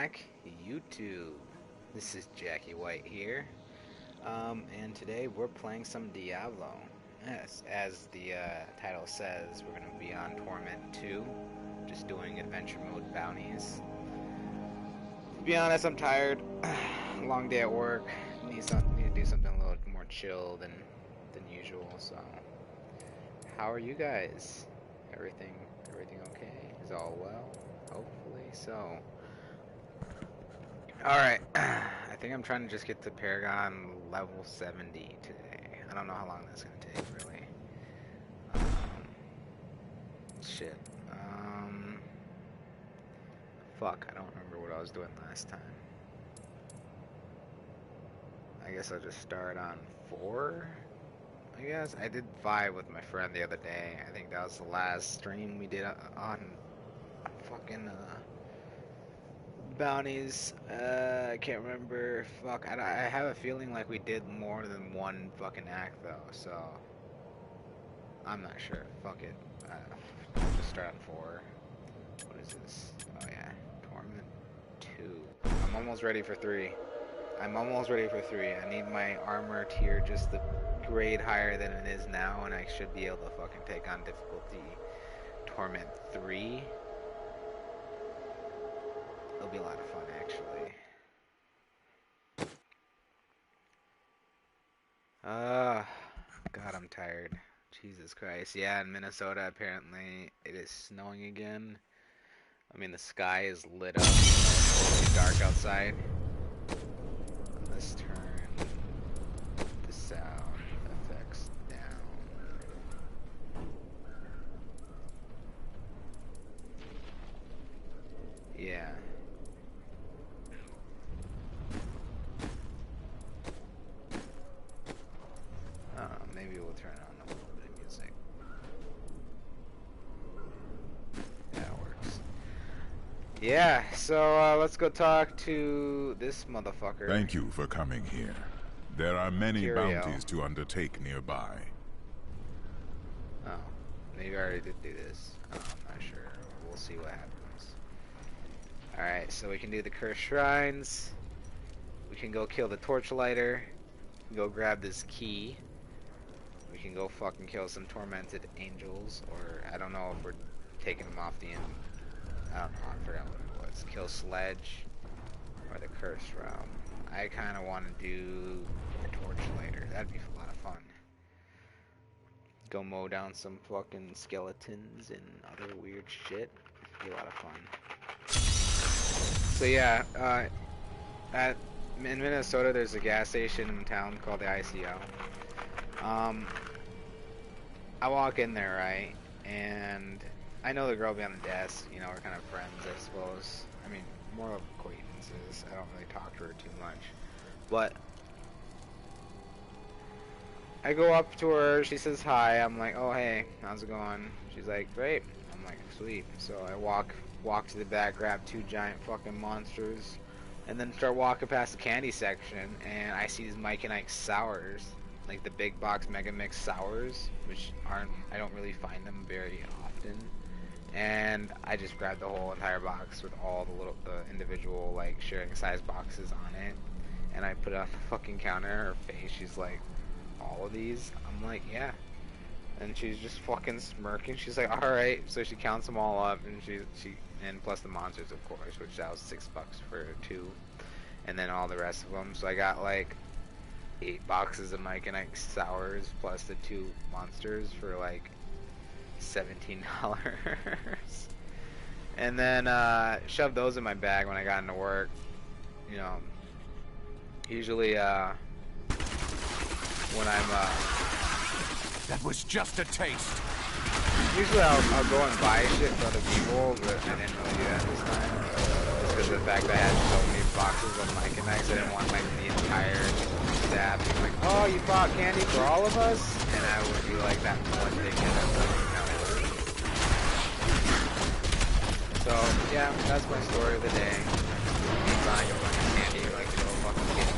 back, YouTube. This is Jackie White here, and today we're playing some Diablo. Yes, as the title says, we're going to be on Torment 2, just doing adventure mode bounties. To be honest, I'm tired. Long day at work. Need to do something a little more chill than usual. So, how are you guys? Everything okay? Is all well? Hopefully so. Alright, I think I'm trying to just get to Paragon level 70 today. I don't know how long that's going to take, really. Shit. Fuck, I don't remember what I was doing last time. I guess I'll just start on 4, I guess. I did 5 with my friend the other day. I think that was the last stream we did on fucking, bounties. I can't remember. Fuck, I have a feeling like we did more than one fucking act though, so I'm not sure. Fuck it. Just start on 4. What is this? Oh yeah, Torment 2. I'm almost ready for 3. I need my armor tier just the grade higher than it is now, and I should be able to fucking take on difficulty Torment 3. It'll be a lot of fun, actually. God, I'm tired. Jesus Christ. Yeah, in Minnesota, apparently, it is snowing again. I mean, the sky is lit up. It's totally dark outside. Let's turn the sound effects down. Yeah. Maybe we'll turn on a little bit of music. That works. Yeah, so let's go talk to this motherfucker. Thank you for coming here. There are many bounties to undertake nearby. Oh, maybe I already did do this. I'm not sure. We'll see what happens. Alright, so we can do the cursed shrines. We can go kill the torchlighter. We can go grab this key. We can go fucking kill some tormented angels, or I don't know if we're taking them off the end. I don't know, I forgot what it was. Kill Sledge or the Cursed Realm. I kind of want to do the Torchlighter. That'd be a lot of fun. Go mow down some fucking skeletons and other weird shit. It'd be a lot of fun. So yeah, in Minnesota there's a gas station in town called the ICO. I walk in there, right, and I know the girl behind the desk, you know, we're kind of friends, I suppose. I mean, more of acquaintances. I don't really talk to her too much. But I go up to her, she says hi, I'm like, oh hey, how's it going? She's like, great. I'm like, sweet. So I walk to the back, grab 2 giant fucking monsters, and then start walking past the candy section, and I see these Mike and Ike sours. Like the big box Mega Mix sours, which I don't really find them very often, and I just grabbed the whole entire box with all the individual like sharing size boxes on it, and I put it on the fucking counter. Her face, she's like, all of these? I'm like, yeah, and she's just fucking smirking. She's like, all right. So she counts them all up, and and plus the monsters, of course, which that was $6 for 2, and then all the rest of them. So I got like 8 boxes of Mike and Ike sours plus the 2 monsters for like $17. And then shoved those in my bag when I got into work. You know, usually when I'm that was just a taste. Usually I'll go and buy shit for other people, but I didn't really do that this time. Just because of the fact that I had so many boxes of Mike and Ike, I didn't want like the entire staff being like, oh, you bought candy for all of us? And I would be like that one dickhead. So yeah, that's my story of the day. Me buying a bunch of candy like a little fucking kid.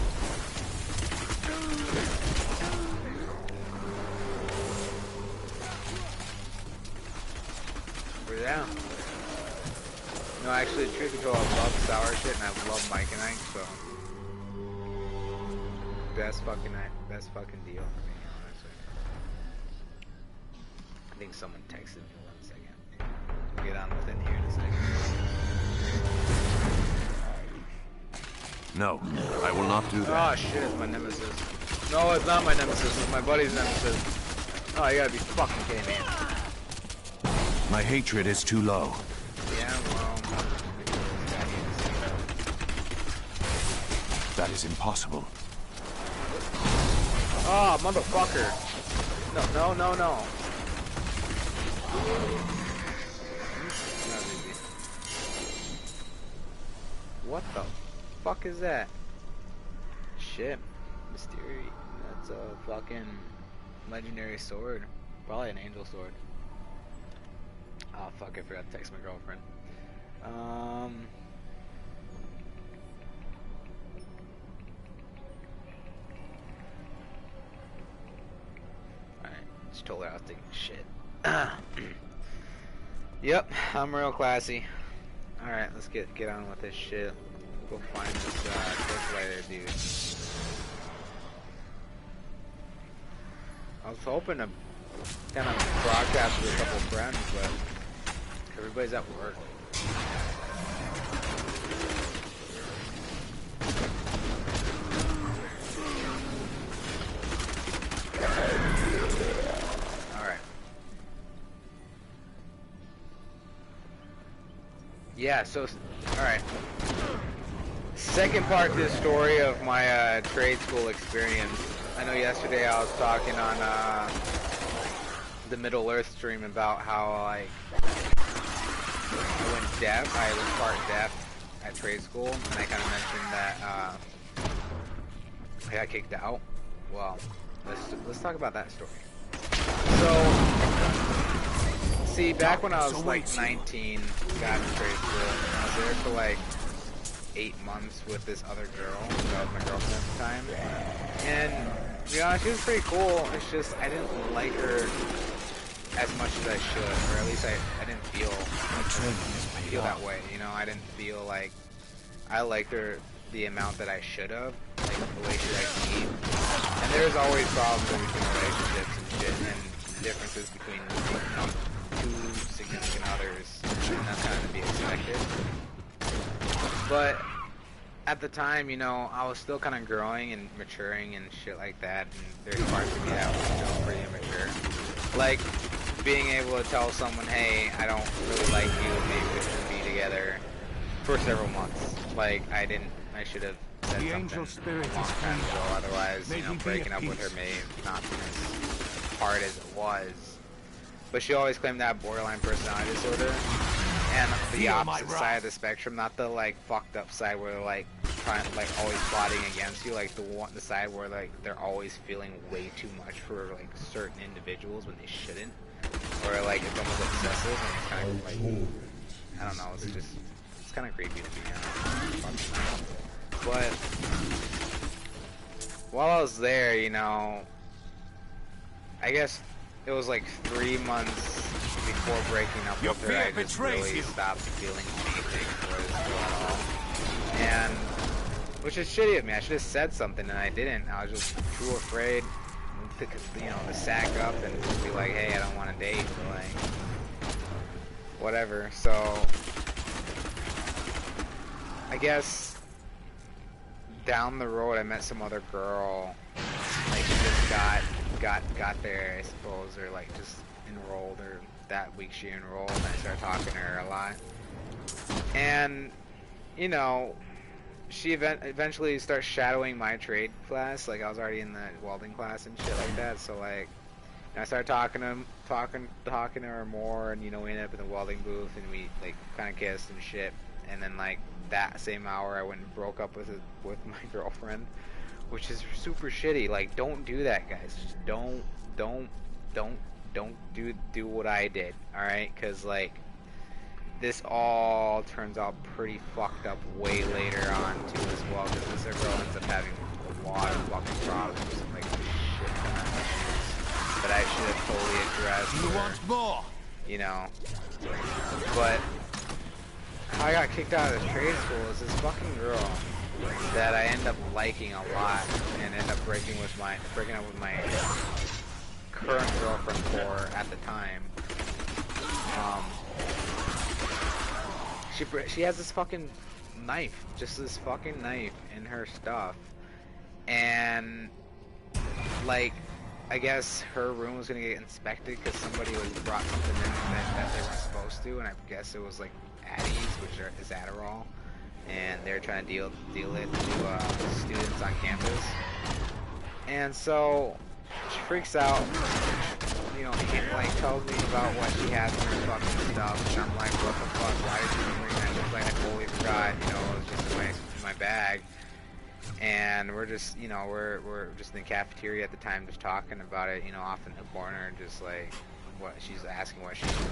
We're down. No, actually, truth be told, I love hour shit, and I love Mike and Ike, so best fucking deal for me, honestly. I think someone texted me 1 second. We'll get on with it here in a second. No, I will not do that. Oh shit, it's my nemesis. No, it's not my nemesis, it's my buddy's nemesis. Oh, you gotta be fucking kidding me. My hatred is too low. Yeah, well... That is impossible. Oh, motherfucker. No. What the fuck is that? Shit. Mystery. That's a fucking legendary sword. Probably an angel sword. Oh fuck, I forgot to text my girlfriend. Alright, just told her I was taking shit. Yep, I'm real classy. Alright, let's get on with this shit. Go find this lighter dude. I was hoping to kind of broadcast with a couple friends, but everybody's at work. Alright. Yeah, so, alright. Second part to the story of my trade school experience. I know yesterday I was talking on the Middle Earth stream about how like I went deaf. I was part deaf at trade school, and I kind of mentioned that I got kicked out. Well, let's talk about that story. So, see, back when I was like 19, got into trade school, and I was there for like 8 months with this other girl that was my girlfriend at the time, and to be honest, she was pretty cool. It's just I didn't like her as much as I should, or at least I didn't feel that way. You know, I didn't feel like I liked her the amount that I should have, like the way she liked me. And there's always problems in between relationships and shit, and differences between, you know, two significant others, and that's kind of to be expected. But at the time, you know, I was still kind of growing and maturing and shit like that, and there's parts of me that was still pretty immature. Like, being able to tell someone, hey, I don't really like you, maybe we should be together, for several months. Like, I should have said something a long time ago, otherwise, you know, breaking up with her may not be as hard as it was. But she always claimed to have borderline personality disorder, and the opposite side of the spectrum, not the like fucked up side where they're like trying, like always plotting against you, like the side where like they're always feeling way too much for like certain individuals when they shouldn't, or like it's almost obsessive, and it's kind of like, I don't know, it's kind of creepy to be honest. But while I was there, you know, I guess it was like 3 months before breaking up with her, I just really stopped feeling anything towards her at all. And, which is shitty of me, I should have said something and I didn't. I was just too afraid to, you know, to sack up and just be like, hey, I don't want to date, or like, whatever. So, I guess, down the road I met some other girl, like she just got there, I suppose, or like just enrolled, or that week she enrolled, and I started talking to her a lot. And, you know, she eventually starts shadowing my trade class. Like, I was already in the welding class and shit like that, so like, I started talking to her more, and you know, we ended up in the welding booth, and we like kind of kissed and shit. And then like that same hour, I went and broke up with my girlfriend, which is super shitty. Like, don't do that, guys. Just don't do what I did, alright? Because, like, this all turns out pretty fucked up way later on, too, as well. Because this girl ends up having a lot of fucking problems, like, shit ton of issues that I should have totally addressed. You want more? You know. But how I got kicked out of this trade school is this fucking girl that I end up liking a lot and end up breaking up with my current girlfriend for at the time. She has this fucking knife, just this fucking knife in her stuff, and like I guess her room was gonna get inspected because somebody brought something in that they weren't supposed to, and I guess it was like Addies, which is Adderall, and they're trying to deal it to students on campus. And so she freaks out, you know, like tells me about what she has in her fucking stuff, and I'm like, what the fuck? Why did you bring that? She's like, I totally forgot, you know, it was just in my bag. And we're just, you know, we're just in the cafeteria at the time, just talking about it, you know, off in the corner, just like what she's asking, what she should do, like,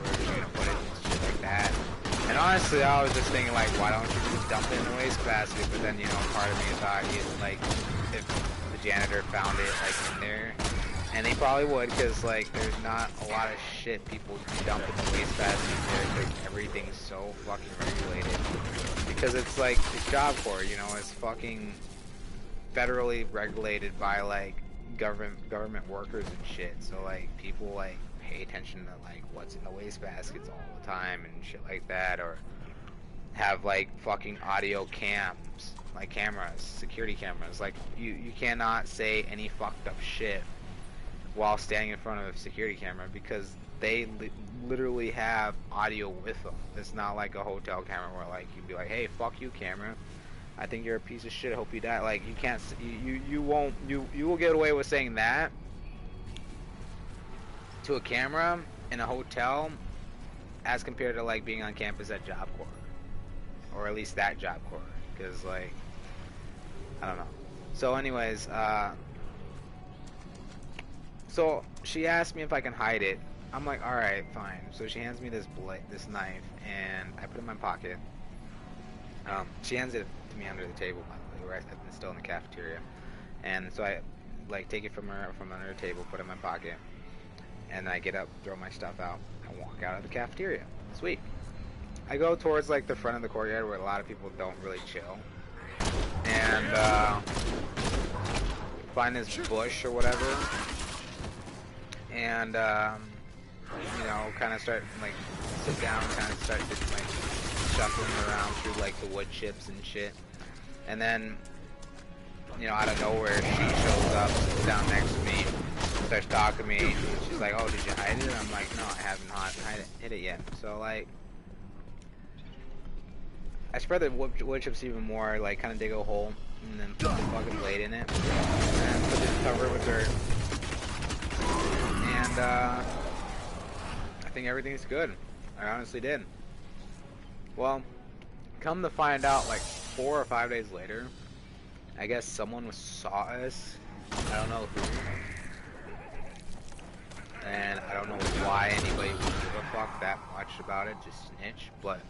where she's gonna put it, and shit like that. And honestly, I was just thinking, like, why don't you just dump it in the wastebasket? But then, you know, part of me thought, like, if the janitor found it, like, in there, and they probably would, because, like, there's not a lot of shit people dump in the wastebasket there, because everything's so fucking regulated. Because it's like, it's Job Corps, you know, it's fucking federally regulated by, like, government workers and shit. So, like, people, like, pay attention to, like, what's in the wastebaskets all the time and shit like that, or have, like, fucking audio cams, like cameras, security cameras. Like, you cannot say any fucked up shit while standing in front of a security camera, because they literally have audio with them. It's not like a hotel camera where, like, you'd be like, hey, fuck you, camera, I think you're a piece of shit, hope you die. Like, you can't, you will get away with saying that to a camera in a hotel as compared to, like, being on campus at Job Corps, or at least that Job Corps, because, like, I don't know. So anyways, so she asked me if I can hide it. I'm like, alright, fine. So she hands me this knife, and I put it in my pocket. She hands it to me under the table, by the way, where I've been still in the cafeteria. And so I, like, take it from her, from under the table, put it in my pocket, and I get up, throw my stuff out, and walk out of the cafeteria. Sweet. I go towards, like, the front of the courtyard where a lot of people don't really chill. And, find this bush or whatever. And, you know, kind of start, like, sit down, kind of start, like, shuffling around through, like, the wood chips and shit. And then, you know, out of nowhere, she shows up, sits down next to me, starts talking to me. She's like, oh, did you hide it? And I'm like, no, I haven't hit it yet. So, like, I spread the wood chips even more, like, kind of dig a hole, and then put the fucking blade in it, and put it, cover it with dirt. And, I think everything's good. I honestly did. Well, come to find out, like, 4 or 5 days later, I guess someone saw us. I don't know who. And I don't know why anybody would give a fuck that much about it, just snitch. But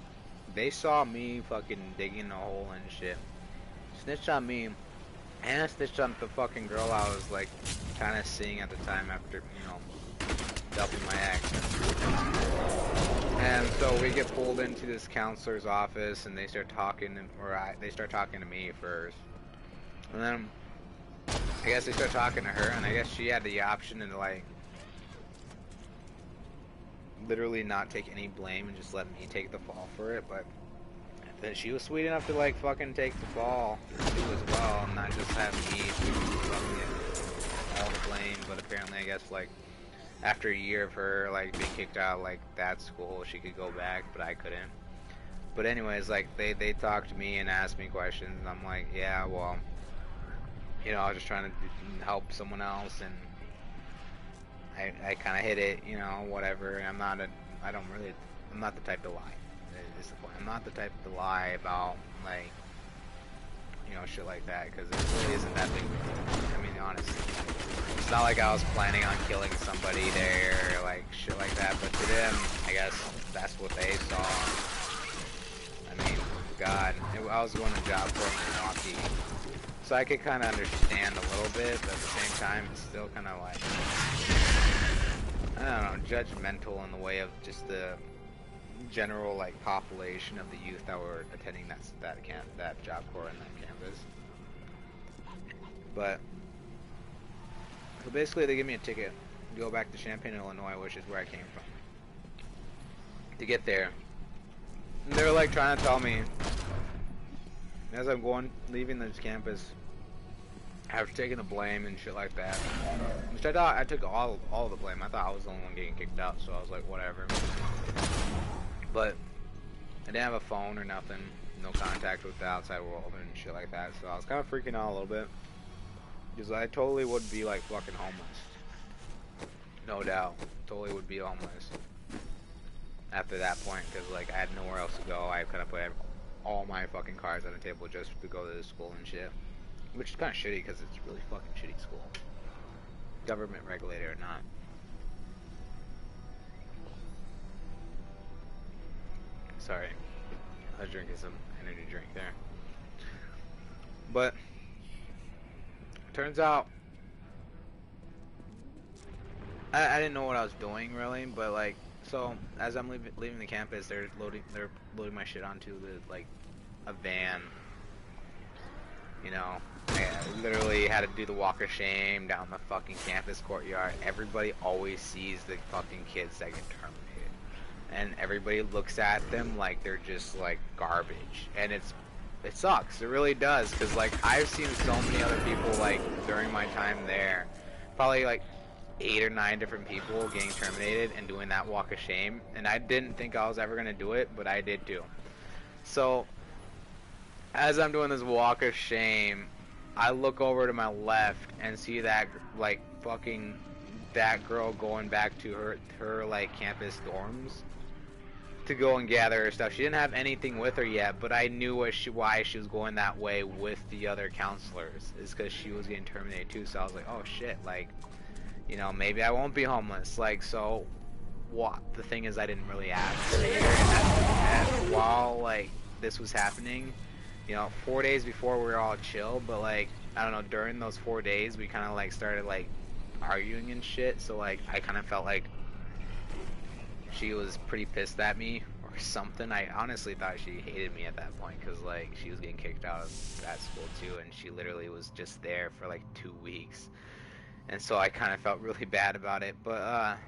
they saw me fucking digging a hole and shit. Snitched on me, and snitched on the fucking girl I was, like, kind of seeing at the time after, you know, dumping my ex. And so we get pulled into this counselor's office, and they start talking, they start talking to me first. And then, I guess they start talking to her, and I guess she had the option to, like, literally not take any blame and just let me take the fall for it, but then she was sweet enough to, like, fucking take the fall too as well, and not just have me get all the blame. But apparently, I guess, like, after a year of her, like, being kicked out, like, that school, she could go back, but I couldn't. But anyways, like, they talked to me and asked me questions, and I'm like, yeah, well, you know, I was just trying to help someone else, and I kind of hit it, you know, whatever. And I'm not the type to lie. Is the point. I'm not the type to lie about, like, you know, shit like that, because it really isn't that big of a deal. I mean, honestly, it's not like I was planning on killing somebody there, or, like, shit like that. But to them, I guess that's what they saw. I mean, God, I was going to Job Corps in Milwaukee, so I could kind of understand a little bit, but at the same time, it's still kind of like, I don't know, judgmental in the way of just the general like population of the youth that were attending that Job Corps and that campus. But so basically, they give me a ticket to go back to Champaign, Illinois, which is where I came from. To get there, and they're like trying to tell me as I'm leaving this campus, after taking the blame and shit like that, which I thought I took all the blame. I thought I was the only one getting kicked out, so I was like, whatever. But I didn't have a phone or nothing, no contact with the outside world and shit like that, so I was kind of freaking out a little bit. Because I totally would be like fucking homeless. No doubt. Totally would be homeless. After that point, because like I had nowhere else to go. I kind of put all my fucking cards on the table just to go to the school and shit. Which is kind of shitty because it's really fucking shitty school. Government regulated or not. Sorry. I was drinking some energy drink there. But turns out I didn't know what I was doing really, but like, so as I'm leaving the campus, they're loading my shit onto the like a van. You know, I literally had to do the walk of shame down the fucking campus courtyard. Everybody always sees the fucking kids that get terminated, and everybody looks at them like they're just like garbage, and it sucks. It really does, because like I've seen so many other people like during my time there, probably like 8 or 9 different people getting terminated and doing that walk of shame, and I didn't think I was ever gonna do it, but I did too. So as I'm doing this walk of shame, I look over to my left and see that like fucking that girl going back to her like campus dorms to go and gather her stuff. She didn't have anything with her yet, but I knew why she was going that way with the other counselors. Is because she was getting terminated too. So I was like, oh shit, like, you know, maybe I won't be homeless. Like, so what? The thing is, I didn't really ask. And while like this was happening, you know, 4 days before we were all chill, but like, I don't know, during those 4 days we kind of like started like arguing and shit. So like I kind of felt like she was pretty pissed at me or something. I honestly thought she hated me at that point, because like she was getting kicked out of that school too, and she literally was just there for like 2 weeks, and so I kind of felt really bad about it. But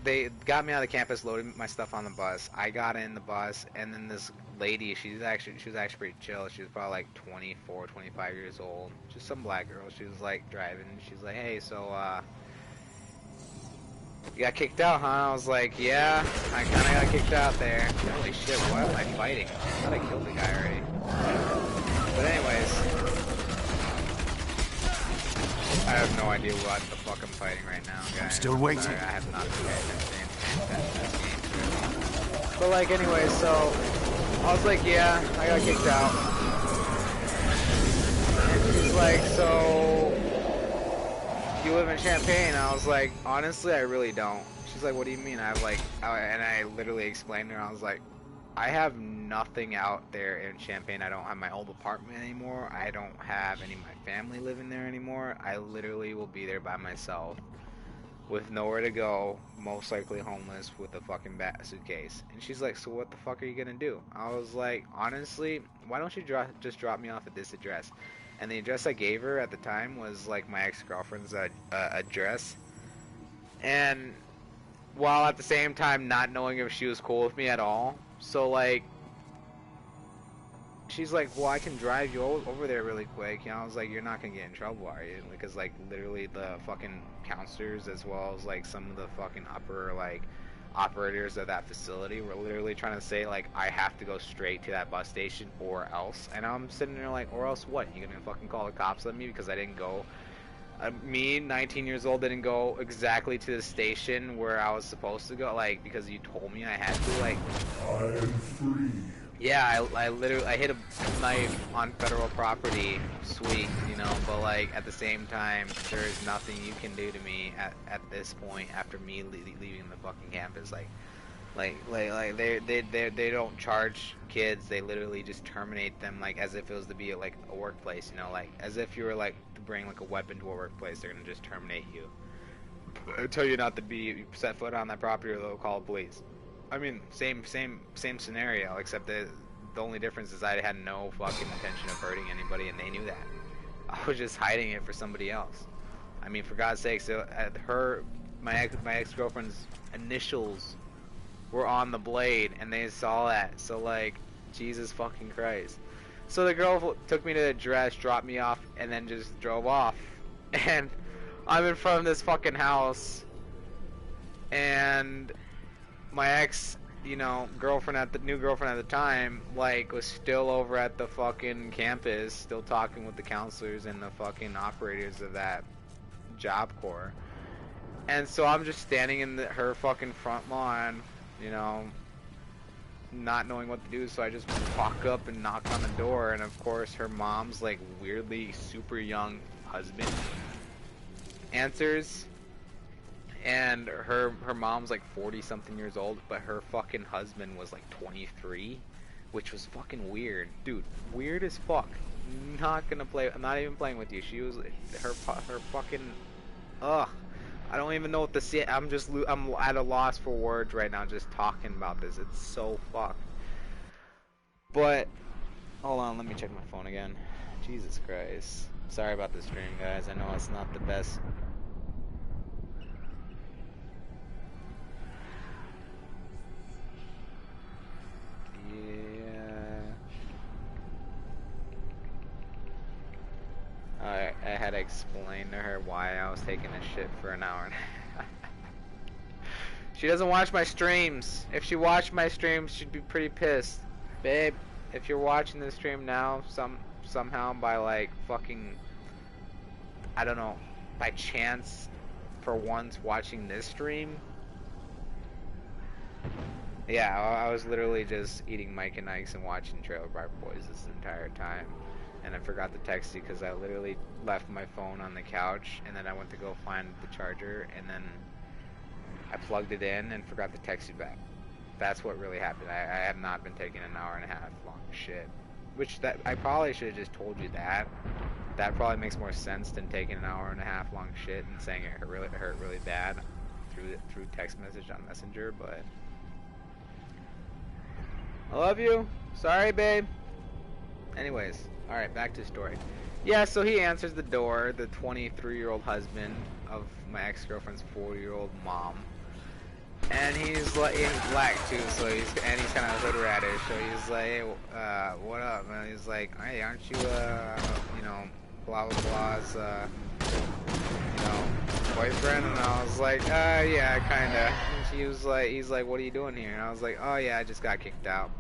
they got me out of the campus, loaded my stuff on the bus. I got in the bus, and then this lady, she was actually pretty chill. She was probably like 24, 25 years old, just some black girl. She was like driving, and she's like, hey, so you got kicked out, huh? I was like, yeah, I kind of got kicked out there. Holy shit, what am I fighting? I thought I killed the guy already. But anyways, I have no idea what the fuck I'm fighting right now, guys. I'm still waiting. Sorry, I have not been game. But like, anyways, so I was like, yeah, I got kicked out. And she's like, so you live in Champaign? I was like, honestly, I really don't. She's like, what do you mean? I have like, and I literally explained to her, I was like, I have nothing out there in Champaign. I don't have my old apartment anymore. I don't have any of my family living there anymore. I literally will be there by myself with nowhere to go, most likely homeless with a fucking suitcase. And she's like, so what the fuck are you gonna do? I was like, honestly, why don't you just drop me off at this address? And the address I gave her at the time was like my ex-girlfriend's address. And while at the same time not knowing if she was cool with me at all. So like, she's like, well, I can drive you over there really quick. And I was like, you're not gonna get in trouble, are you? Because like literally the fucking counselors, as well as like some of the fucking upper like operators of that facility, were literally trying to say like, I have to go straight to that bus station or else. And I'm sitting there like, or else what? You gonna fucking call the cops on me because I didn't go? Me, 19 years old, didn't go exactly to the station where I was supposed to go, like, because you told me I had to, like. I am free. Yeah, I literally, I hit a knife on federal property, sweet, you know, but like, at the same time, there is nothing you can do to me at this point after me leaving the fucking campus, like they don't charge kids, they literally just terminate them, like, as if it was to be like a workplace, you know, like, as if you were like to bring like a weapon to a workplace, they're gonna just terminate you. Tell you not to be set foot on that property or they'll call the police. I mean, same scenario, except that the only difference is I had no fucking intention of hurting anybody, and they knew that. I was just hiding it for somebody else. I mean, for God's sake, so my ex-girlfriend's initials were on the blade, and they saw that. So like, Jesus fucking Christ. So the girl took me to the address, dropped me off, and then just drove off. And I'm in front of this fucking house, and my ex, you know, new girlfriend at the time, like, was still over at the fucking campus, still talking with the counselors and the fucking operators of that job corps. And so I'm just standing in her fucking front lawn, you know, not knowing what to do, so I just walk up and knock on the door, and of course her mom's like weirdly super young husband answers, and her mom's like 40 something years old, but her fucking husband was like 23, which was fucking weird, dude, weird as fuck. I'm not even playing with you. She was her fucking ugh. I don't even know what to say. I'm at a loss for words right now just talking about this. It's so fucked. But hold on, let me check my phone again. Jesus Christ. Sorry about the stream, guys. I know it's not the best. I had to explain to her why I was taking a shit for an hour and a half. She doesn't watch my streams. If she watched my streams, she'd be pretty pissed. Babe, if you're watching this stream now, somehow by like fucking, I don't know, by chance, for once watching this stream. Yeah, I was literally just eating Mike and Ike's and watching Trailer Park Boys this entire time. And I forgot to text you because I literally left my phone on the couch, and then I went to go find the charger, and then I plugged it in and forgot to text you back. That's what really happened. I have not been taking an hour and a half long shit. Which, that I probably should have just told you that. That probably makes more sense than taking an hour and a half long shit and saying it hurt really bad through text message on Messenger, but I love you. Sorry, babe. Anyways, alright, back to the story. Yeah, so he answers the door, the 23-year-old husband of my ex-girlfriend's 40-year-old mom. And he's black too, so he's kind of hood radish, so he's like, hey, what up? And he's like, hey, aren't you, you know, blah blah blah's, you know, boyfriend? And I was like, yeah, kinda. And he's like, what are you doing here? And I was like, oh yeah, I just got kicked out.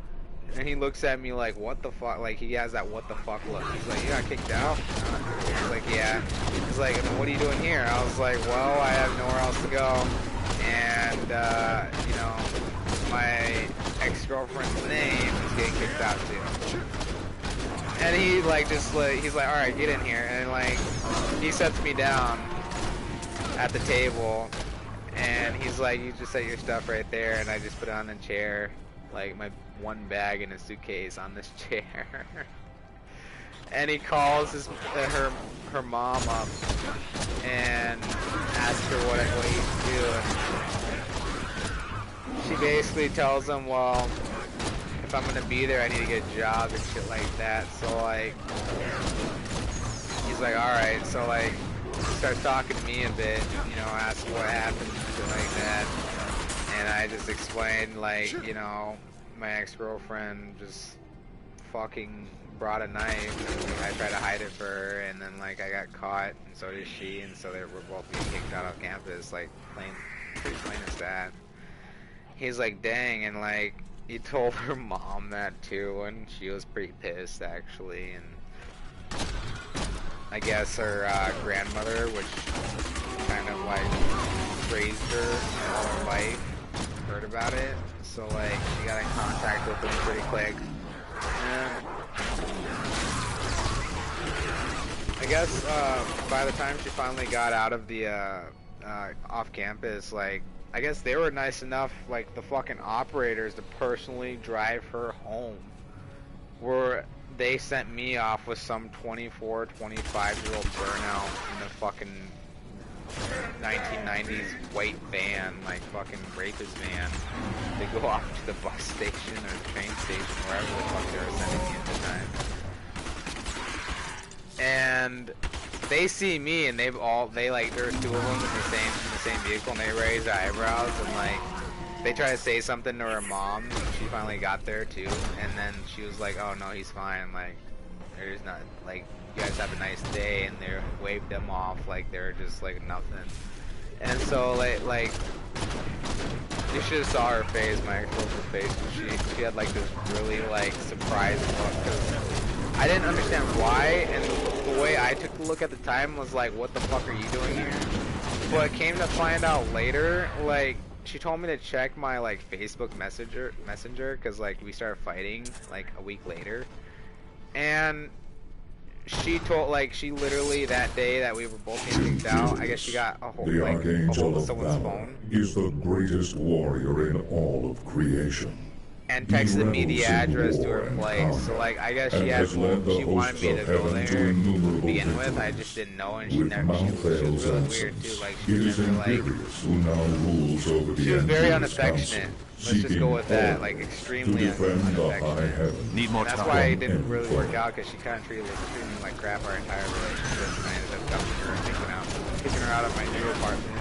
And he looks at me like, what the fuck? Like, he has that what the fuck look. He's like, you got kicked out? I was like, yeah. He's like, what are you doing here? I was like, well, I have nowhere else to go. And, you know, my ex-girlfriend's name is getting kicked out too. And he, like, he's like, alright, get in here. And, like, he sets me down at the table. And he's like, you just set your stuff right there. And I just put it on the chair. Like, my one bag in a suitcase on this chair. And he calls her mom up and asks her what he's doing. She basically tells him, well, if I'm gonna be there, I need to get a job and shit like that. So like, he's like, alright. So like, he starts talking to me a bit, you know, asking what happened and shit like that. And I just explained, like, you know, my ex-girlfriend just fucking brought a knife, and I tried to hide it for her, and then, like, I got caught, and so did she, and so they were both being kicked out of campus, like, pretty plain as that. He's like, dang, and, like, he told her mom that, too, and she was pretty pissed, actually, and I guess her grandmother, which kind of, like, raised her all her life, heard about it, so like she got in contact with him pretty quick. And I guess by the time she finally got out of the off campus, like, I guess they were nice enough, like the fucking operators, to personally drive her home, where they sent me off with some 24, 25-year-old burnout in the fucking 1990s white van, like fucking rapist van. They go off to the bus station or train station, wherever the fuck they were sending me at the time. And they see me, and there's two of them in the same vehicle, and they raise their eyebrows, and like, they try to say something to her mom. She finally got there too, and then she was like, "Oh no, he's fine. Like, there's not like, you guys have a nice day," and they waved them off like they're just like nothing. And so like you should have saw her face, my ex-girlfriend's face. She had like this really like surprised look, because I didn't understand why, and the way I took the look at the time was like, "What the fuck are you doing here?" But came to find out later, like, she told me to check my like Facebook messenger because like we started fighting like a week later, and she literally that day that we were both getting kicked out, I guess she got a hold of someone's phone. Is the greatest warrior in all of creation. And texted me the address to her place. So like, I guess she wanted me to go there to begin with. I just didn't know, and she was really weird too. Like, she was very unaffectionate. Let's just go with that. Like, extremely unaffectionate. Need more time. That's why it didn't really work out, because she kind of treated us extremely like crap our entire relationship, and I ended up dumping her and kicking her out of my new apartment,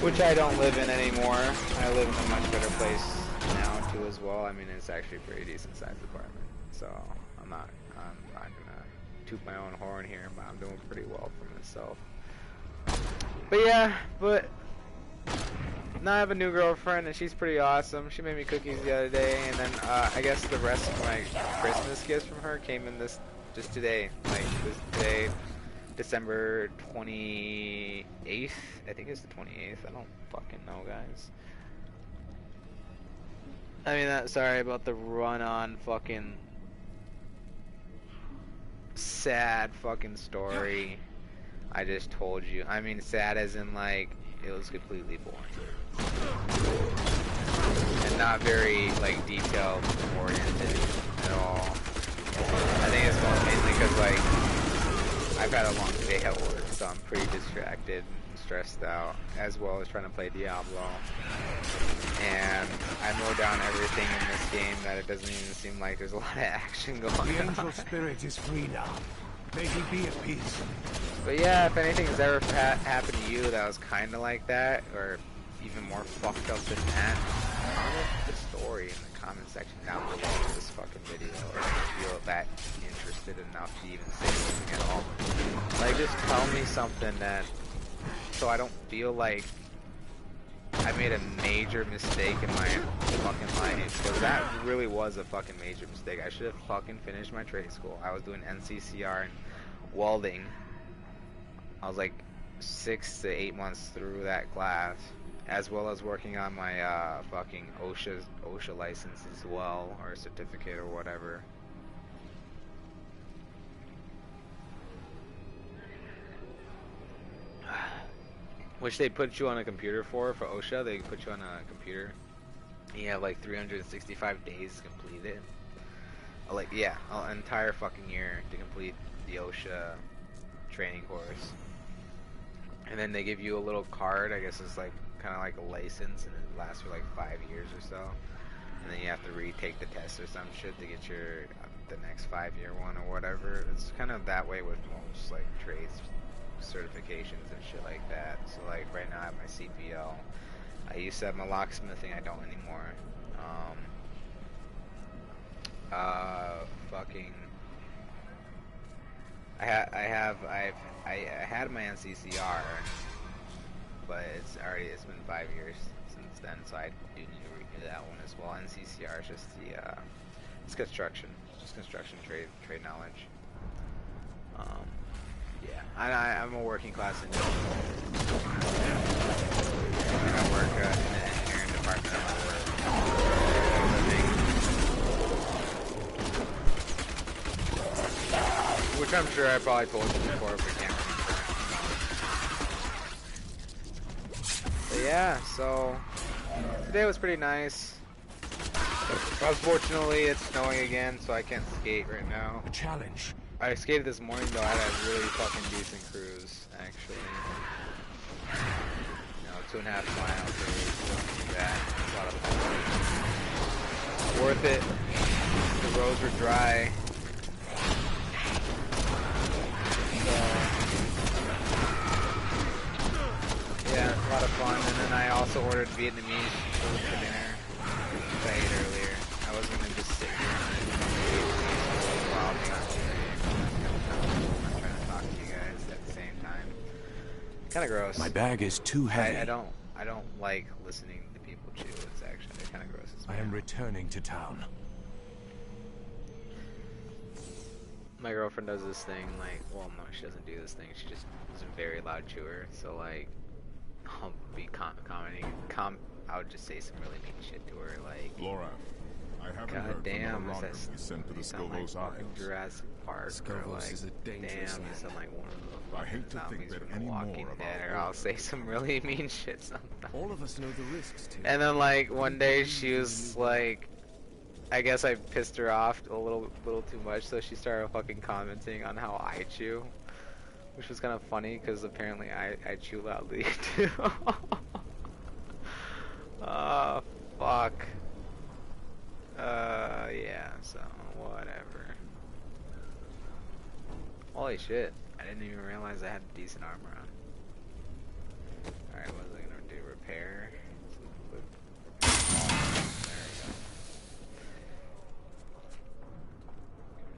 which I don't live in anymore. I live in a much better place now too as well. I mean, it's actually a pretty decent sized apartment, so I'm not gonna toot my own horn here, but I'm doing pretty well for myself. But yeah, now I have a new girlfriend, and she's pretty awesome. She made me cookies the other day, and then I guess the rest of my Christmas gifts from her came in just today, like this day, December 28th. I think it's the 28th. I don't fucking know, guys. I mean, sorry about the run-on fucking sad fucking story I just told you. I mean, sad as in like, it was completely boring. And not very like detail oriented at all. I think it's mainly because like, I've had a long day at work, so I'm pretty distracted and stressed out, as well as trying to play Diablo. And I mow down everything in this game that it doesn't even seem like there's a lot of action going on. The angel spirit is free now. May he be at peace. But yeah, if anything's ever happened to you that was kind of like that, or even more fucked up than that, comment the story in the comment section down below this fucking video, or if you feel that interested enough to even say anything at all. Like, just tell me something that, so I don't feel like I made a major mistake in my fucking life, because that really was a fucking major mistake. I should have fucking finished my trade school. I was doing NCCR and welding. I was like 6 to 8 months through that class, as well as working on my fucking OSHA license as well, or certificate or whatever. Which they put you on a computer for OSHA. They put you on a computer. You have like 365 days to complete it. Like, yeah, an entire fucking year to complete the OSHA training course. And then they give you a little card. I guess it's like kind of like a license, and it lasts for like 5 years or so. And then you have to retake the test or some shit to get your the next 5-year one or whatever. It's kind of that way with most like trades certifications and shit like that. So like right now I have my CPL. I used to have my locksmithing. I don't anymore. I had my NCCR, but it's been 5 years since then, so I do need to renew that one as well. NCCR is just it's construction, just construction trade knowledge. Yeah, I'm a working class engineer. I work in the engineering department of my work. Which I'm sure I probably told you before, but can't remember. But yeah, so today was pretty nice. Unfortunately, it's snowing again, so I can't skate right now. A challenge. I skated this morning though. I had a really fucking decent cruise, actually. 2.5 miles. So that. A lot of fun. Worth it. The roads were dry. So, yeah, a lot of fun. And then I also ordered Vietnamese food for dinner, which I ate earlier. I was gonna just sit here and while being on stream. I'm trying to talk to you guys at the same time. Kind of gross. My bag is too heavy. I don't like listening to people chew. It's actually kind of gross. I am returning to town. My girlfriend does this thing, like, well, no, she doesn't do this thing. She just is a very loud chewer. So, like, I'll be commenting. I would just say some really mean shit to her, like, Laura, I haven't God heard damn, from the is that we sent to the Scovos Scovos fucking Isles. Jurassic Park, or like, is a dangerous damn, you sound like one of the I hate to think zombies that from any The more Walking of Dead, our or I'll say some really mean shit sometimes. All of us know the risks too. And then, like, one day she was like, I guess I pissed her off a little too much, so she started fucking commenting on how I chew, which was kind of funny because apparently I chew loudly too. Oh, fuck. Yeah, so whatever. Holy shit, I didn't even realize I had decent armor on. Alright, what was I gonna do? Repair? There we go.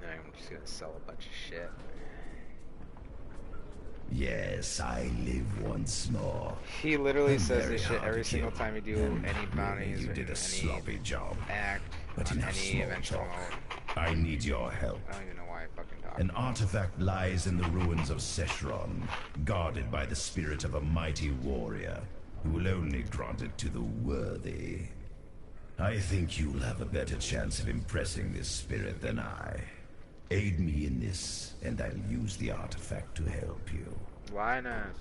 Now I'm just gonna sell a bunch of shit. Yes, I live once more. He literally I'm says very this shit hard every to single kill. time you do any bounties You or did a any sloppy job. act But on enough any small eventual talk. mode. I need your help. I don't even know why I fucking talk. An artifact lies in the ruins of Seshron, guarded by the spirit of a mighty warrior, who will only grant it to the worthy. I think you'll have a better chance of impressing this spirit than I. Aid me in this, and I'll use the artifact to help you. Why not?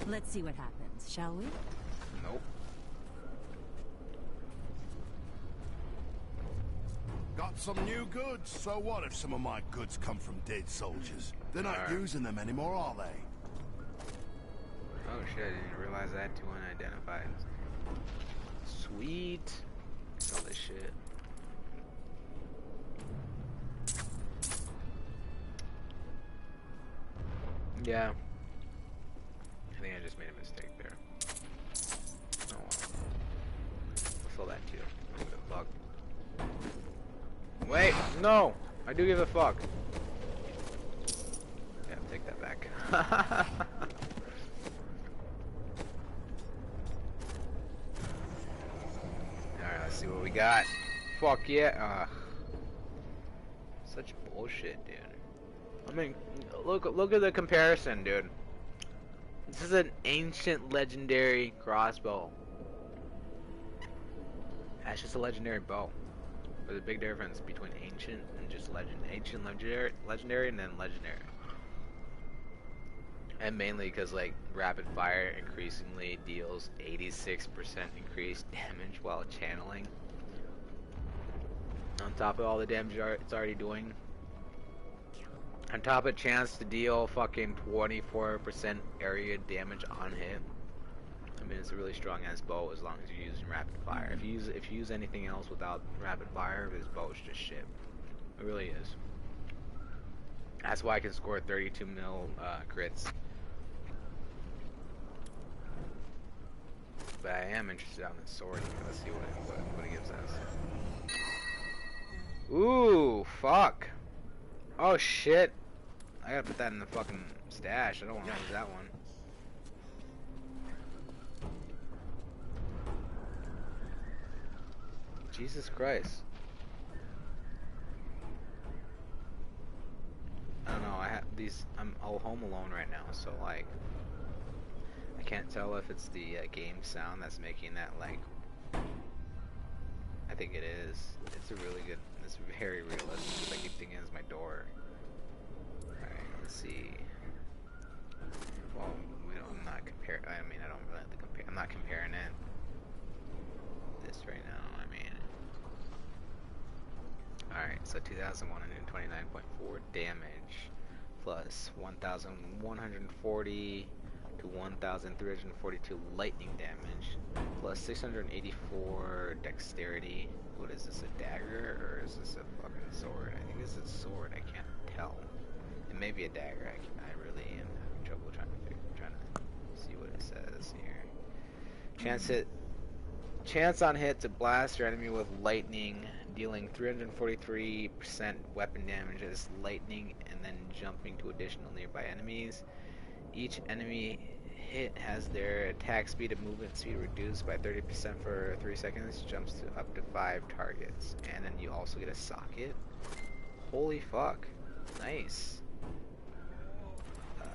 Let's see what happens, shall we? Nope. Got some new goods. So what if some of my goods come from dead soldiers? They're not Alright. using them anymore, are they? Oh shit, I didn't realize I had two unidentified. Sweet. Sell this shit. Yeah. I think I just made a mistake there. Oh well. I'll sell that too. I don't give a fuck. Wait, no! I do give a fuck. Yeah, take that back. Alright, let's see what we got. Fuck yeah. Such bullshit, dude. I mean, look at the comparison, dude. This is an ancient legendary crossbow. That's just a legendary bow. There's a big difference between ancient and just legend. Ancient, legendary, and then legendary. And mainly because, like, rapid fire increasingly deals 86% increased damage while channeling. On top of all the damage it's already doing. On top of chance to deal fucking 24% area damage on hit. I mean, it's a really strong ass bow as long as you're using rapid fire. If you use anything else without rapid fire, this bow is just shit. It really is. That's why I can score 32 mil crits. But I am interested on this sword. Let's see what it gives us. Ooh, fuck. Oh shit. I gotta put that in the fucking stash. I don't want to lose that one. Jesus Christ. I don't know, I have these, I'm all home alone right now, so like, I can't tell if it's the game sound that's making that, like, I think it is. It's a really good, it's very realistic. I keep thinking it's my door. Alright, let's see. Well, I'm not comparing, I mean, I don't really have to compare, I'm not comparing it. This right now, I mean. Alright, So 2,129.4 damage plus 1,140 to 1,342 lightning damage plus 684 dexterity. What is this, a dagger or is this a fucking sword? I think this is a sword. I can't tell. It may be a dagger. I really am having trouble trying to see what it says here. Chance on hit to blast your enemy with lightning, dealing 343% weapon damage as lightning, and then jumping to additional nearby enemies. Each enemy hit has their attack speed and movement speed reduced by 30% for 3 seconds, jumps to up to 5 targets, and then you also get a socket. Holy fuck. Nice.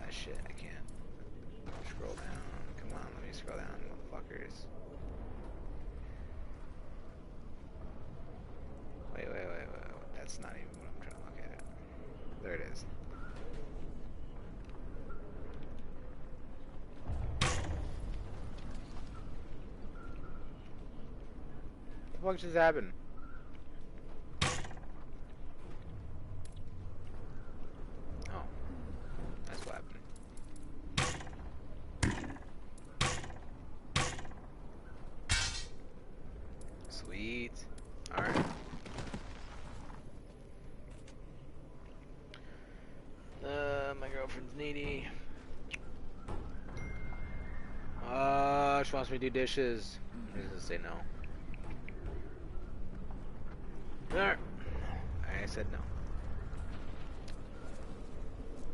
Shit, I can't scroll down. Come on, let me scroll down, motherfuckers. Wait. That's not even what I'm trying to look at. There it is. What the fuck just happened? Oh. That's what happened. Sweet. Alright. My girlfriend's needy. She wants me to do dishes. I'm just gonna say no. Alright. I said no.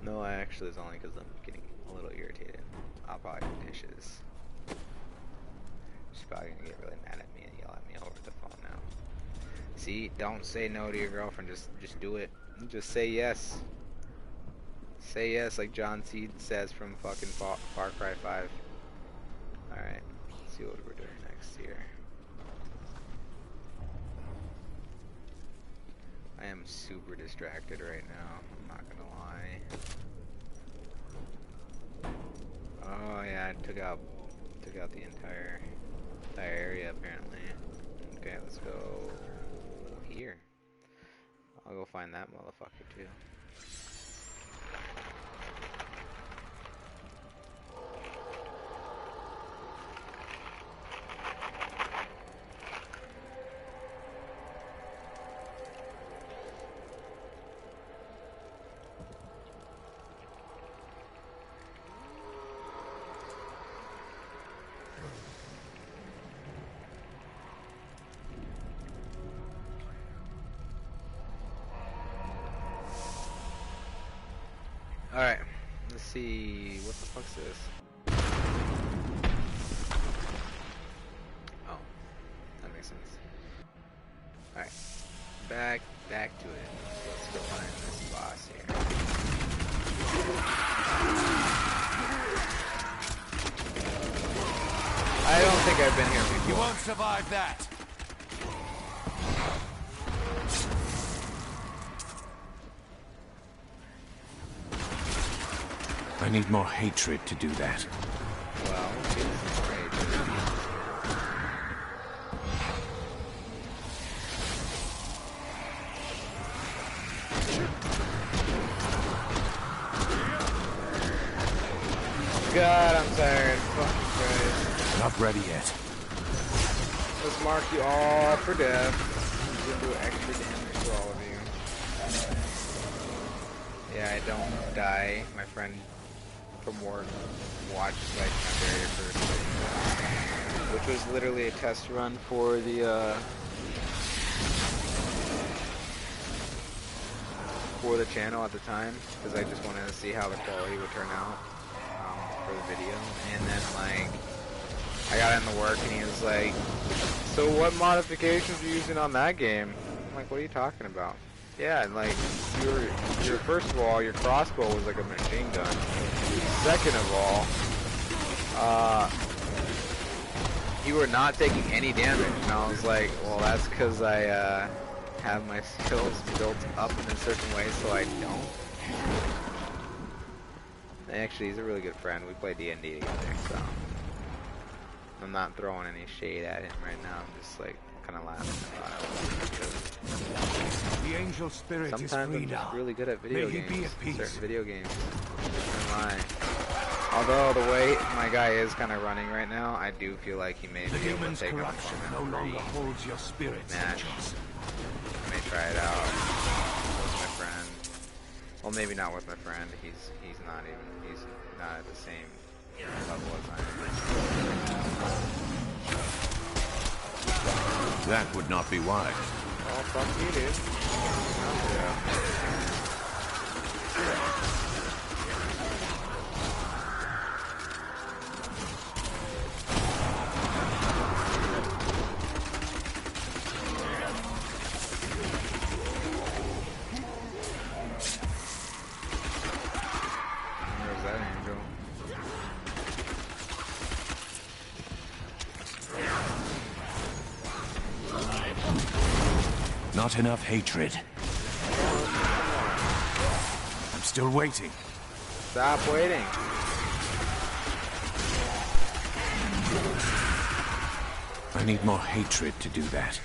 No, actually, it's only because I'm getting a little irritated. I'll probably do dishes. She's probably gonna get really mad at me and yell at me over the phone now. See, don't say no to your girlfriend. Just do it. Just say yes. Say yes, like John Seed says from fucking Far Cry 5. Alright, let's see what we're doing next here. I am super distracted right now, I'm not gonna lie. Oh yeah, I took out the entire area apparently. Okay, let's go here. I'll go find that motherfucker too. Alright, let's see, what the fuck's this? Oh, that makes sense. Alright, back to it. Let's go find this boss here. I don't think I've been here before. You won't survive that! I need more hatred to do that. Well, give me some more hatred. God, I'm tired. Fucking Christ. Not ready yet. Let's mark you all up for death. I'm gonna do extra damage to all of you. Yeah, I don't die. My friend from work watched like my very first video, which was literally a test run for the channel at the time, because I just wanted to see how the quality would turn out for the video. And then like I got into work and he was like, so what modifications are you using on that game? I'm like, what are you talking about? Yeah, and like your first of all, your crossbow was like a machine gun. Second of all, you were not taking any damage, and I was like, well, that's because I have my skills built up in a certain way, so I don't. Actually, he's a really good friend. We play D&D together, so I'm not throwing any shade at him right now. I'm just like kind of laughing about it. The angel spirit Sometimes is free I'm just now. really good at video May he games. be at peace. Certain video games. Am I? Although the way my guy is kind of running right now, I do feel like he may The be able to human's take him corruption no from longer holds your spirit's match. choice. I may try it out with my friend. Well, maybe not with my friend. He's not at the same level as I am. That would not be wise. Oh, fuck you, dude. Where's that angel? Not enough hatred. I'm still waiting. Stop waiting. I need more hatred to do that.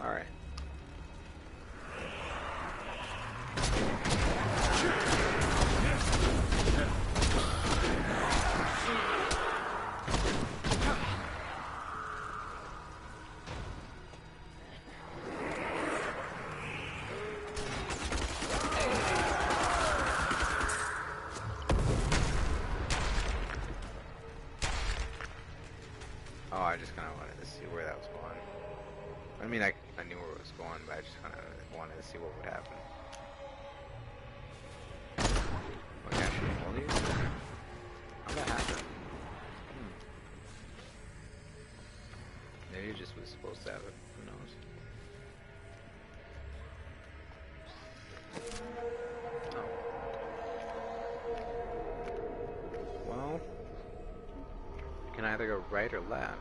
Alright. Oh, I just kind of wanted to see where that was going. I mean, I knew where it was going, but I just kind of wanted to see what would happen. Like, actually, hold you? How'd that happen? Maybe it just was supposed to have it. Who knows? Oh. Well, you can either go right or left.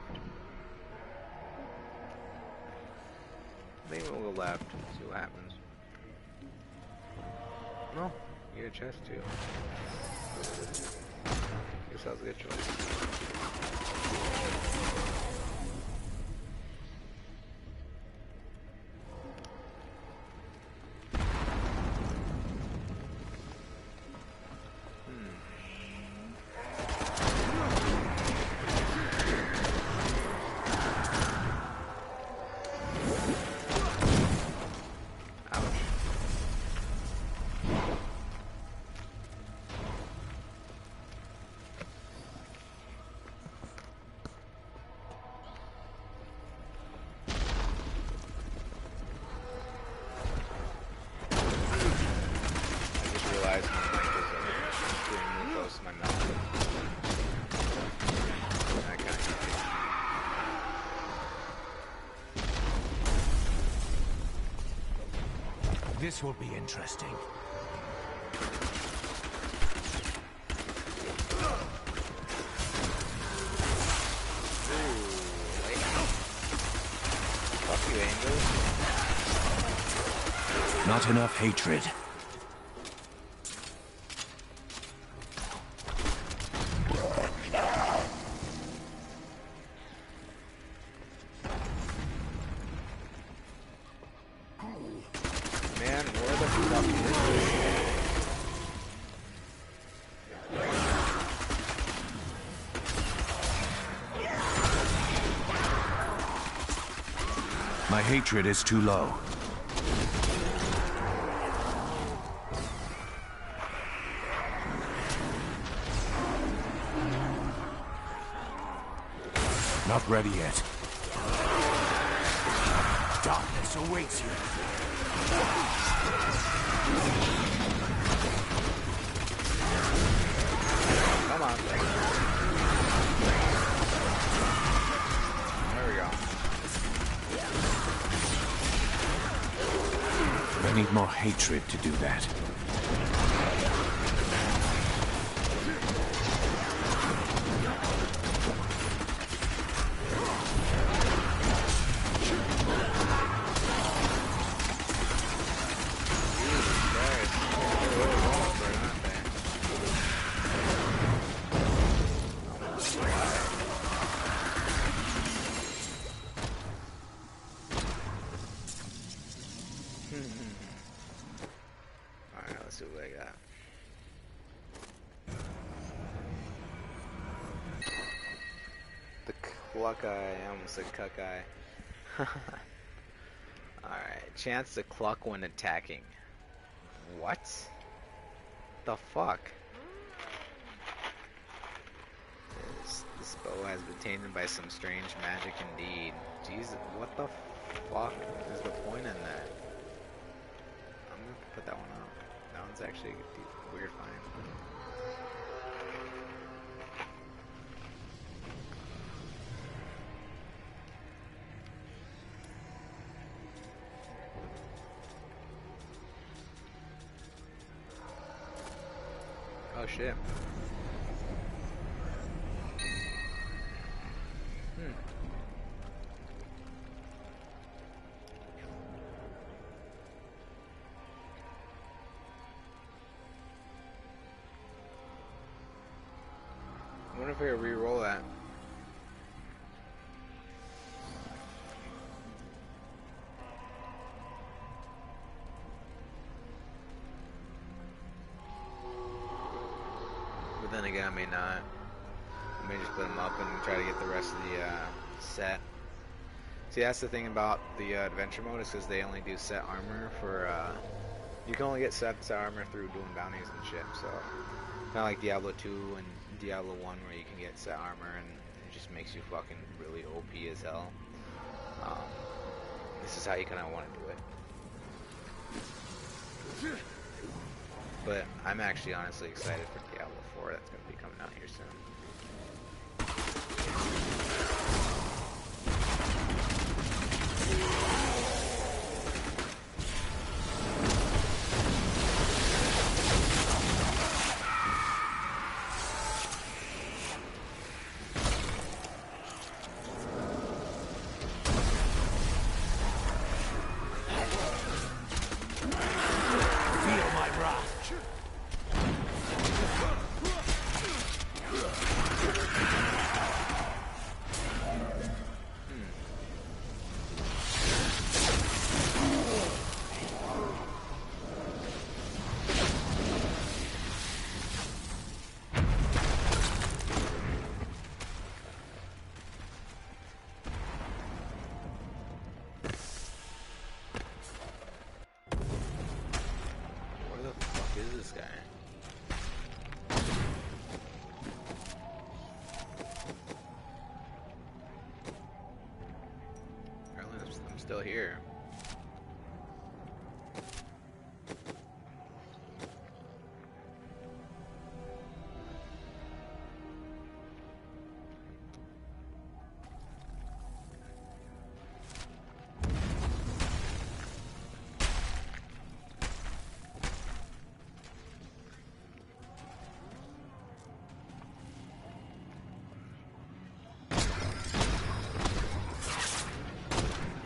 Maybe we'll go left, see what happens. No, you get a chest too. Guess that was a good choice. This will be interesting. Fuck you, angels. Not enough hatred. Man, where the fuck is My hatred is too low. Not ready yet. Darkness awaits you. Come on. There we go. I need more hatred to do that. Alright, let's see what I got. The cluck eye, I almost said cuck eye. Alright, chance to cluck when attacking. What? The fuck? This bow has been tainted by some strange magic indeed. Jesus, what the fuck is the point in that? I'm gonna put that one up. That one's actually a weird find. Oh shit. I wonder if I could re-roll that. But then again, I may not. I may just put them up and try to get the rest of the set. See, that's the thing about the adventure mode, is because they only do set armor for, you can only get set armor through doing bounties and shit, so kind of like Diablo 2 and Diablo 1 where you can get set armor and it just makes you fucking really OP as hell. This is how you kind of want to do it. But I'm actually honestly excited for Diablo 4, that's going to be coming out here soon. Still here.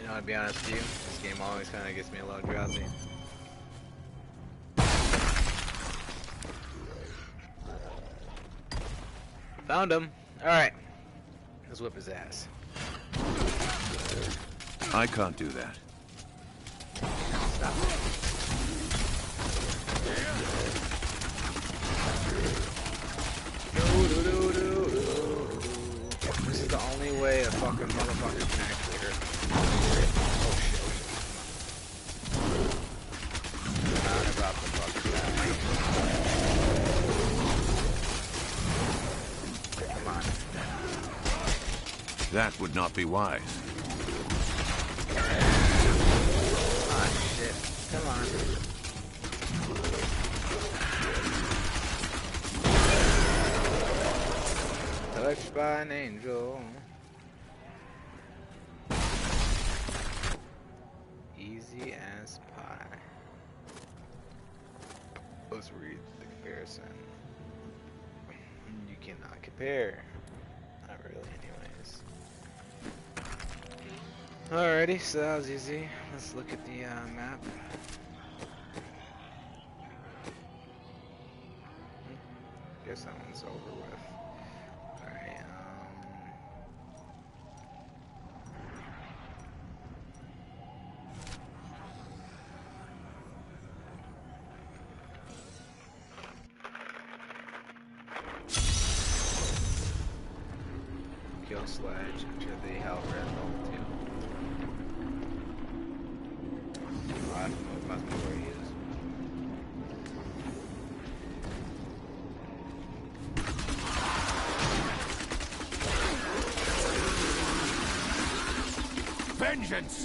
To be honest with you, this game always kind of gets me a little drowsy. Found him. Alright. Let's whip his ass. I can't do that. Stop it. This is the only way a fucking motherfucker can actually hurt me. That would not be wise. Ah, shit. Come on. Touched by an angel. Easy as pie. Let's read the comparison. You cannot compare. Not really, anyways. Alrighty, so that was easy. Let's look at the map. Guess that one's over with. Alright, Kill Sledge into the Hell Red Level 2. Oh, that must be where he is. Vengeance!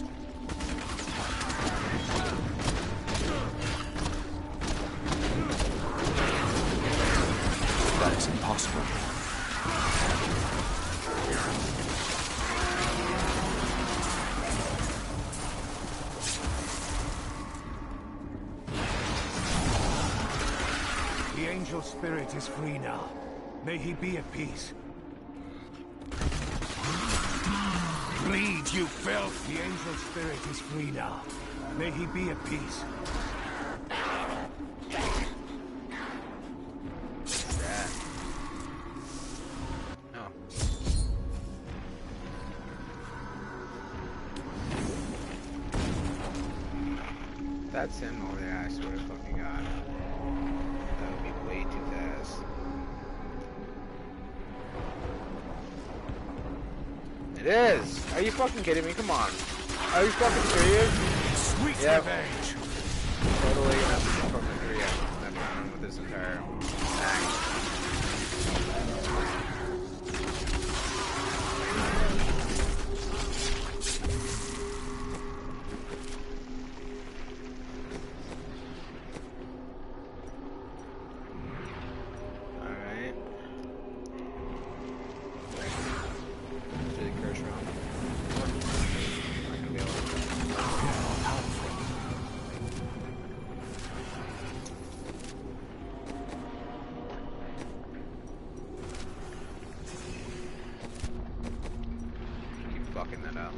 That is impossible. The angel spirit is free now. May he be at peace. Bleed, you filth! The angel spirit is free now. May he be at peace. Oh. That's him over there, I swear to fucking God. That would be way too fast. It is! Are you fucking kidding me? Come on. Are you fucking serious? Sweet Yep. revenge! Totally gonna have to fucking agree I'm done with this entire act. Alright. Do the curse round. Not gonna be able to. Keep fucking that up.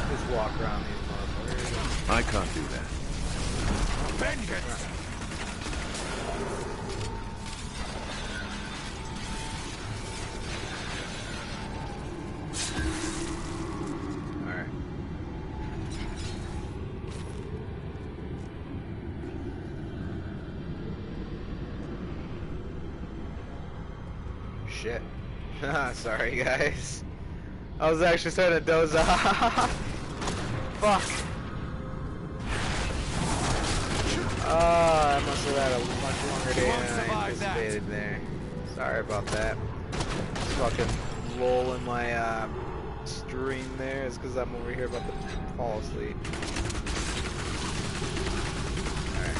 Just walk around these motherfuckers. I can't do that. Vengeance! Alright. Shit. Sorry, guys. I was actually starting to doze off. Fuck. I must have had a much longer day than I anticipated there. Sorry about that. Just fucking lull in my stream there is because I'm over here about to fall asleep. Alright.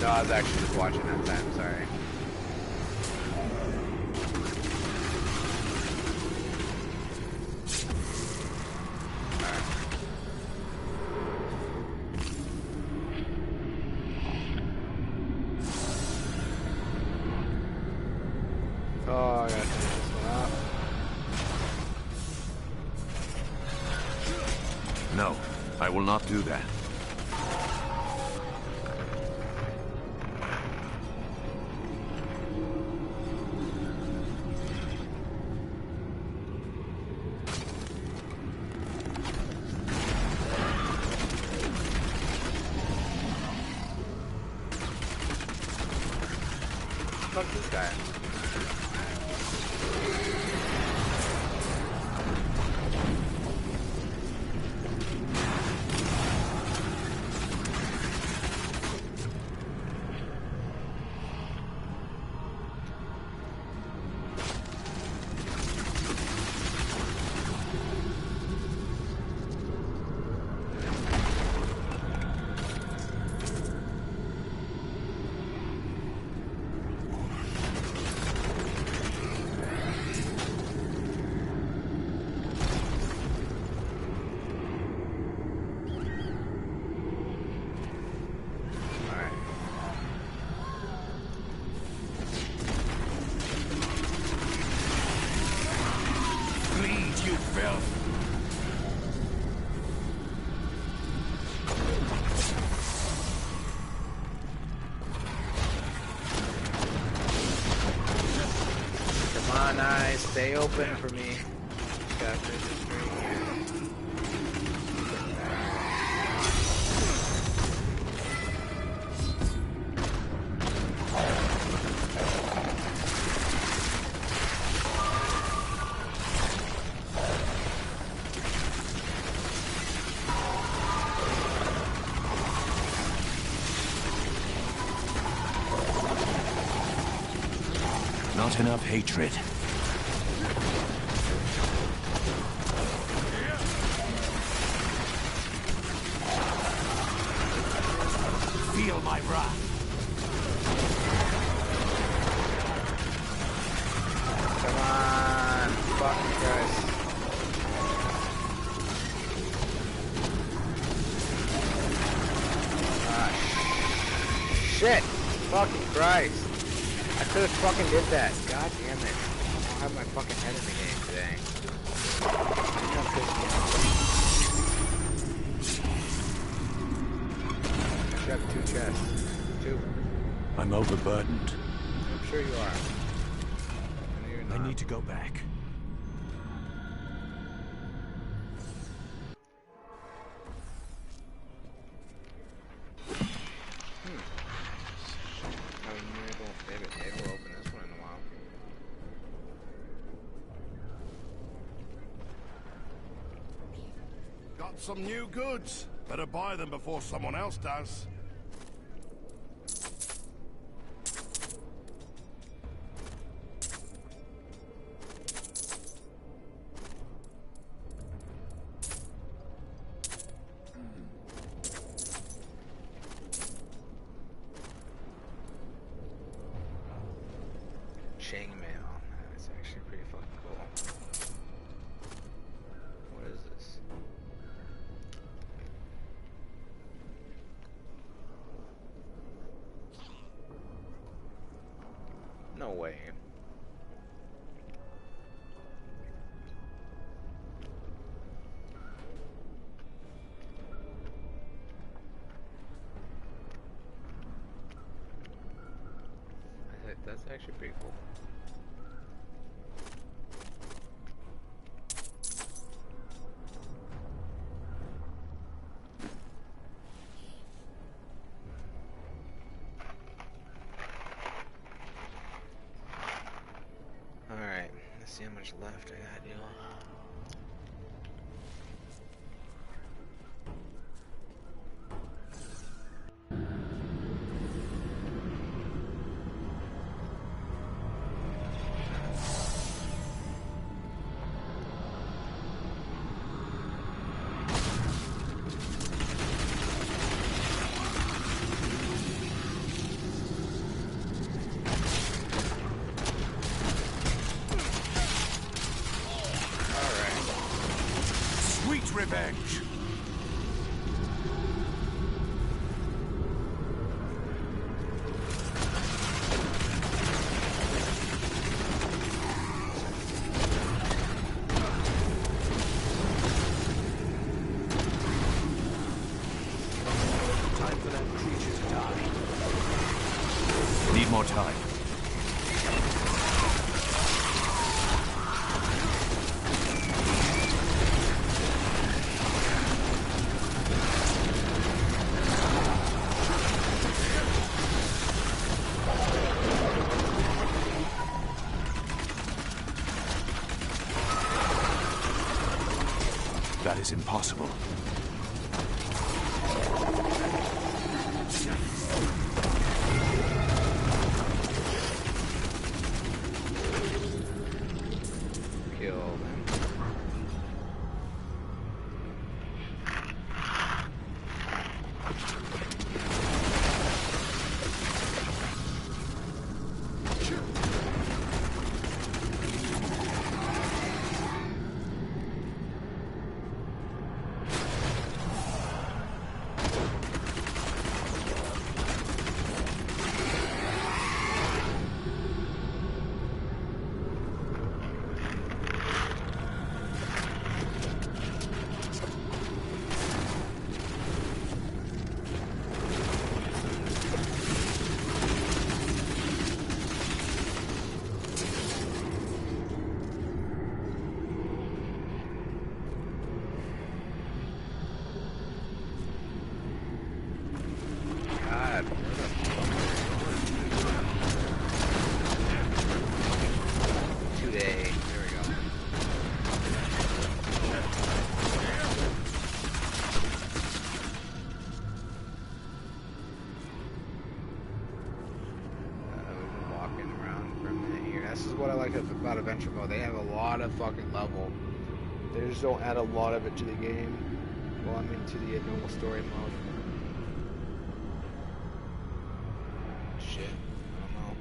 No, I was actually just watching that time, sorry. No, I will not do that. Fuck this guy. Stay open for me. Not enough hatred. Feel my wrath. Come on, fucking Christ. Shit! Fucking Christ. I could have fucking did that. God damn it. I don't have my fucking head in the game today. I should have 2 chests. 2. I'm overburdened. I'm sure you are. I need to go back. Maybe we'll open this one in a while. Got some new goods. Better buy them before someone else does. Chainmail. That's actually pretty fucking cool. What is this? No way. That's actually pretty cool. Alright, let's see how much left I got, yo. Revenge. more time. That is impossible. Kill them. God, where the fuck are they going? Today. There we go. We've been walking around for a minute here. This is what I like about Adventure Mode. They have a lot of fucking level. They just don't add a lot of it to the game. Well, I mean to the normal story mode. Shit. I don't know.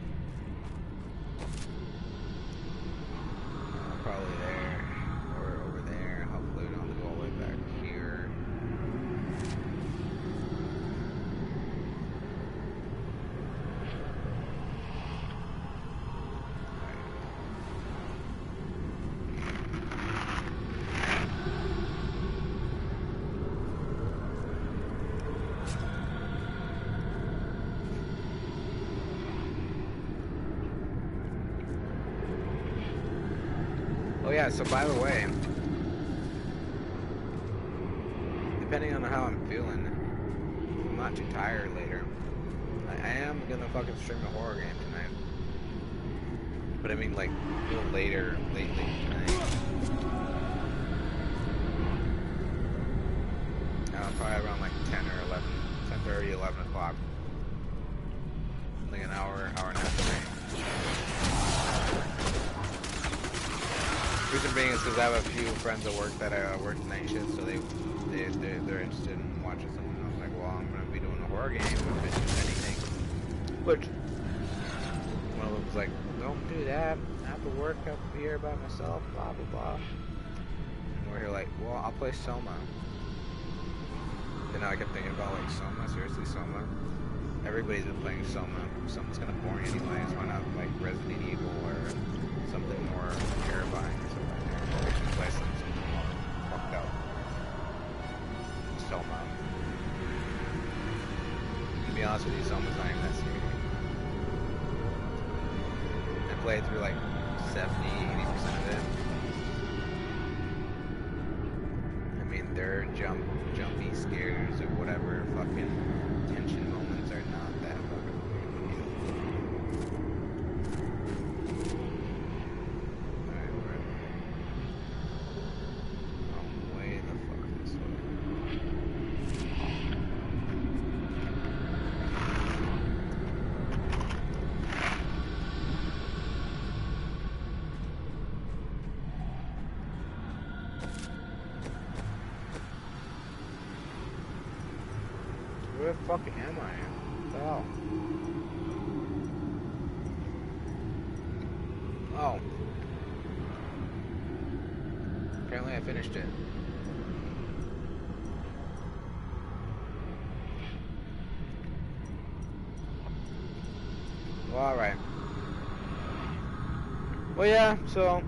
Probably there. Or over there. Hopefully we don't have to go all the way back here. Oh yeah, so by the way, depending on how I'm feeling, if I'm not too tired later, I am gonna fucking stream a horror game tonight. But I mean like a little later, late tonight. Probably around like 10 or 11, 10:30, 11 o'clock. Like an hour and a half tonight. Reason being is because I have a few friends at work that work night shift, so they're interested in watching something. I was like, well, I'm gonna be doing a horror game if it's anything. Which one of them was like, don't do that. I have to work up here by myself. Blah blah blah. And we're here like, well, I'll play Soma. Then I kept thinking about like Soma. Seriously, Soma. Everybody's been playing Soma. Soma's kind of boring anyways. Why not like Resident Evil or something more terrifying or something like that? Or we should play something more fucked up. Soma. To be honest with you, Soma's not even that scary. I played through like 70-80% of it. I mean, their jumpy scares or whatever fucking tension moments are not that fucking weird. Alright, we're way the fuck this way. Where the fuck am I? What the hell? Oh. Apparently I finished it. Well, alright. Well, yeah, so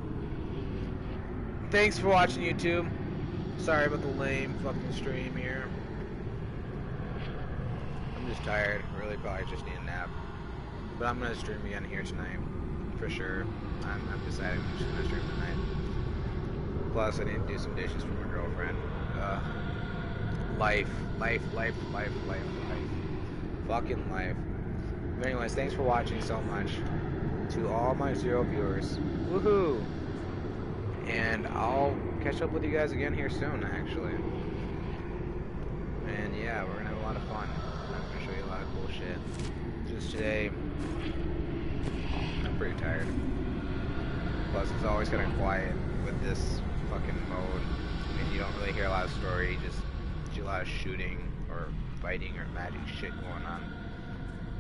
thanks for watching, YouTube. Sorry about the lame fucking stream here. I'm just tired. Really probably just need a nap. But I'm gonna stream again here tonight, for sure. I'm deciding I'm just gonna stream tonight. Plus, I need to do some dishes for my girlfriend. Life. Fucking life. But anyways, thanks for watching so much. To all my 0 viewers. Woohoo! And I'll catch up with you guys again here soon, actually. And yeah, we're gonna have a lot of fun. I'm gonna show you a lot of cool shit. Just today, I'm pretty tired. Plus, it's always kind of quiet with this fucking mode. I mean, you don't really hear a lot of story, just see a lot of shooting or fighting or magic shit going on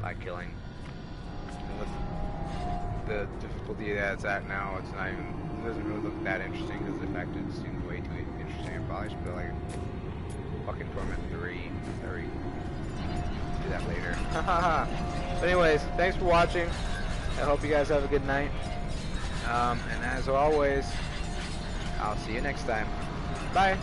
by killing. And with the difficulty that it's at now, it's not even, it doesn't really look that interesting because the fact it seems way too interesting. I probably should put like fucking Torment 3 or do that later. But anyways, thanks for watching. I hope you guys have a good night. And as always, I'll see you next time. Bye.